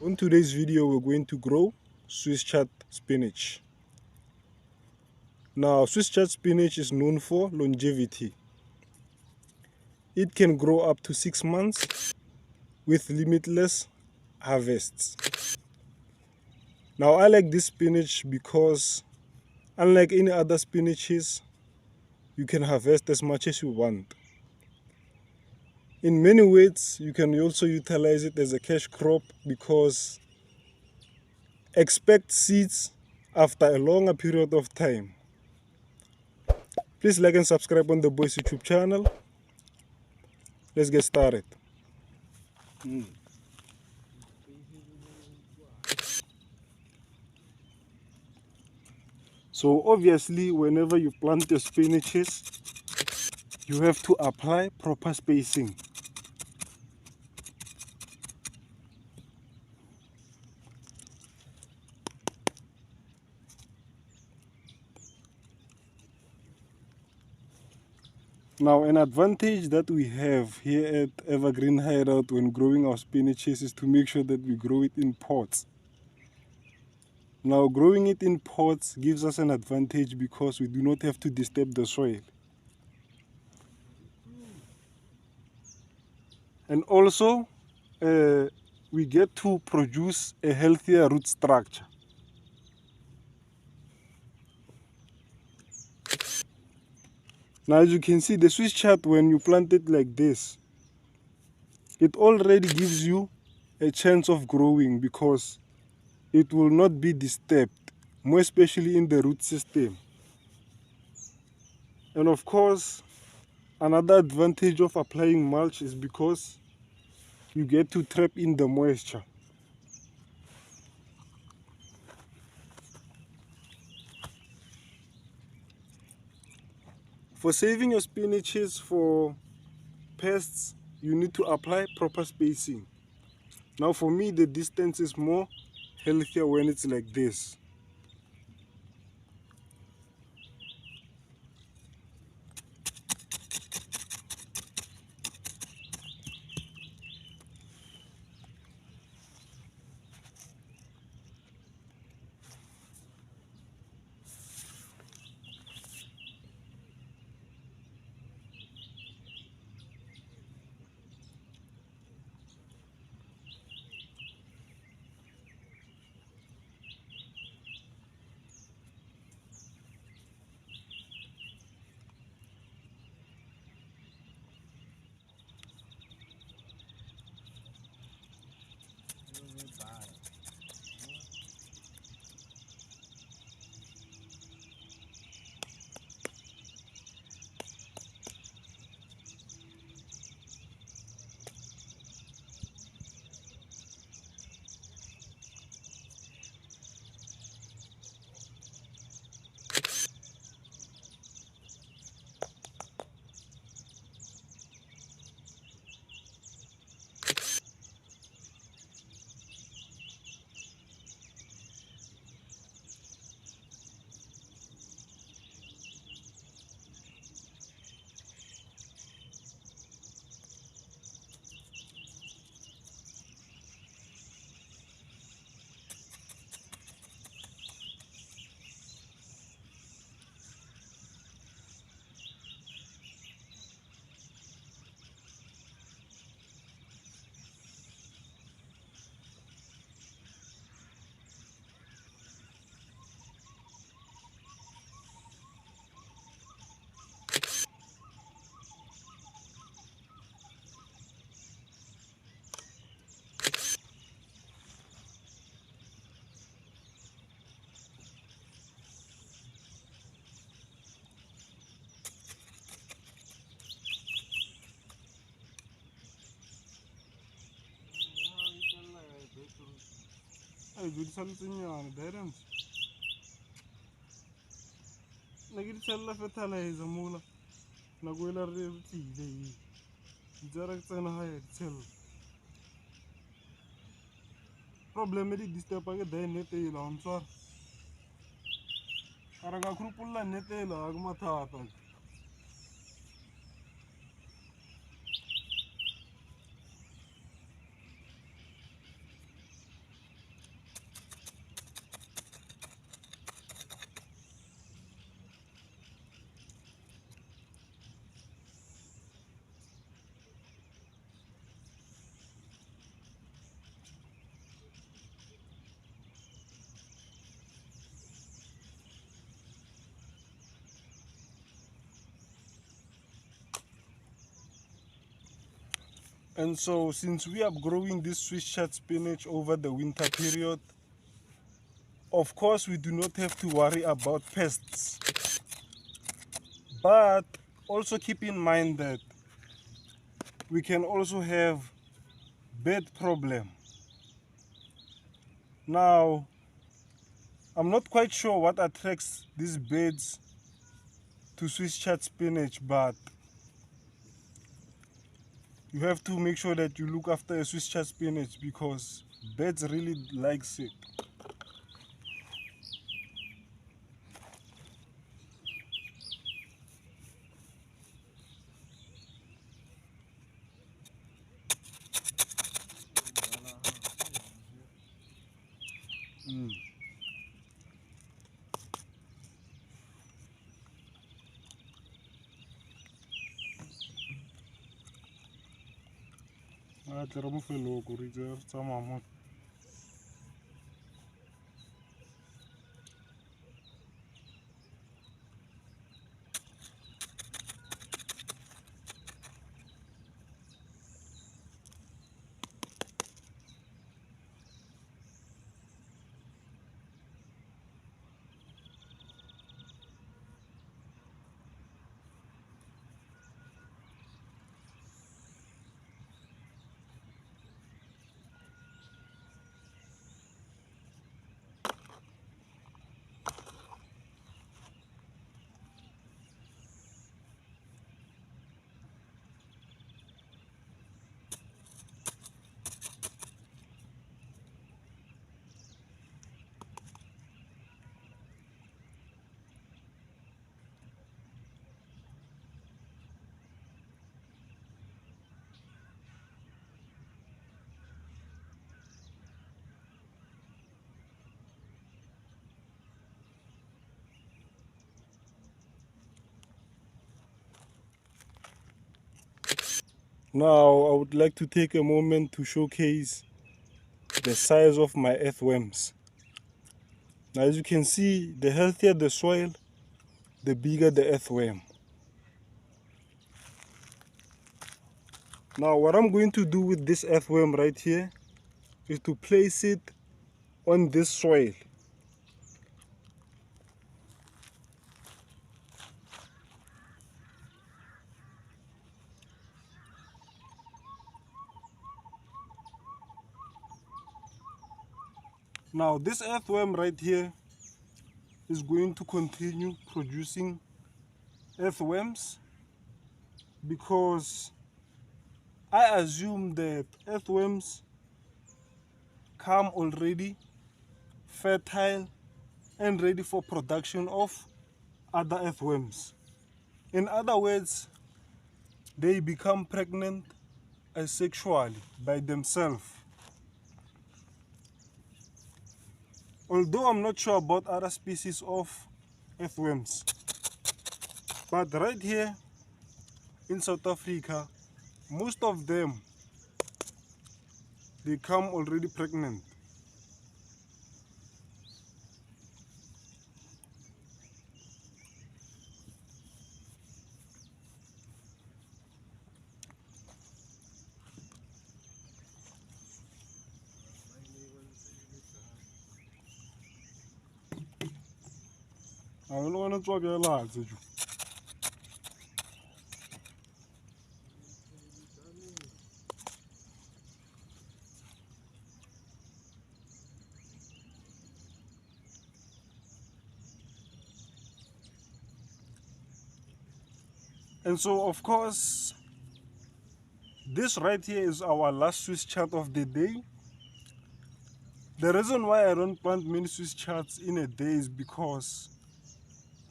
On today's video, we're going to grow Swiss chard spinach. Now, Swiss chard spinach is known for longevity. It can grow up to 6 months with limitless harvests. Now, I like this spinach because unlike any other spinaches, you can harvest as much as you want. In many ways, you can also utilize it as a cash crop because expect seeds after a longer period of time. Please like and subscribe on the Boys YouTube channel. Let's get started. So obviously, whenever you plant your spinaches, you have to apply proper spacing. Now, an advantage that we have here at Evergreen Hideout when growing our spinaches is to make sure that we grow it in pots. Now, growing it in pots gives us an advantage because we do not have to disturb the soil. And also, we get to produce a healthier root structure. Now, as you can see, the Swiss chard, when you plant it like this, it already gives you a chance of growing because it will not be disturbed, more especially in the root system. And of course, another advantage of applying mulch is because you get to trap in the moisture. For saving your spinaches for pests, you need to apply proper spacing. Now for me, the distance is more healthier when it's like this. Ay, good something on Darren's. Nagil Challa Fetala is a mula. Naguela Revti, Jarek and High Chell. Problem is disturb again, then Netela on Sor. Aragakrupula Netela, Agmata. And so since we are growing this Swiss chard spinach over the winter period, of course we do not have to worry about pests. But also keep in mind that we can also have bird problem. Now, I'm not quite sure what attracts these birds to Swiss chard spinach, but you have to make sure that you look after a Swiss chard spinach because birds really likes it. Mm. Now, I would like to take a moment to showcase the size of my earthworms. Now, as you can see, the healthier the soil, the bigger the earthworm. Now, what I'm going to do with this earthworm right here is to place it on this soil. Now, this earthworm right here is going to continue producing earthworms because I assume that earthworms come already fertile and ready for production of other earthworms. In other words, they become pregnant asexually by themselves. Although I'm not sure about other species of earthworms, but right here in South Africa, most of them, they come already pregnant. I don't want to talk a lot. And so, of course, this right here is our last Swiss chard of the day. The reason why I don't plant many Swiss chards in a day is because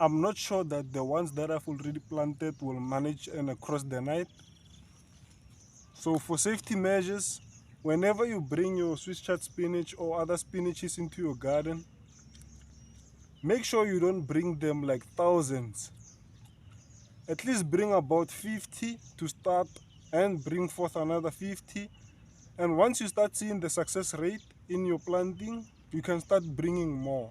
I'm not sure that the ones that I've already planted will manage and across the night. So for safety measures, whenever you bring your Swiss chard spinach or other spinaches into your garden, make sure you don't bring them like thousands. At least bring about 50 to start and bring forth another 50. And once you start seeing the success rate in your planting, you can start bringing more.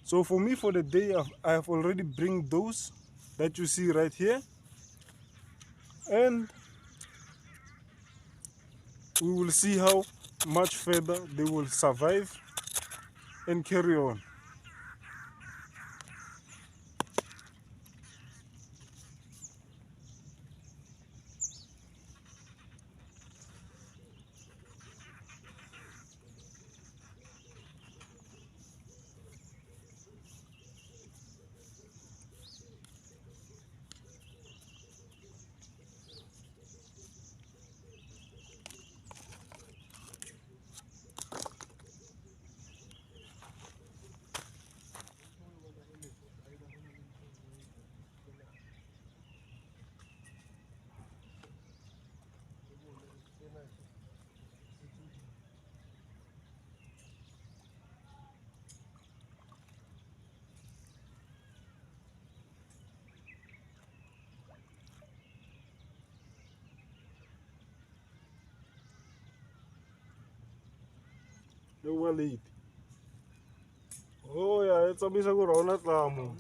So for me, for the day, I have already bring those that you see right here. And We will see how much further they will survive and carry on. Well, late. Oh yeah, it's a bit of a tlamo.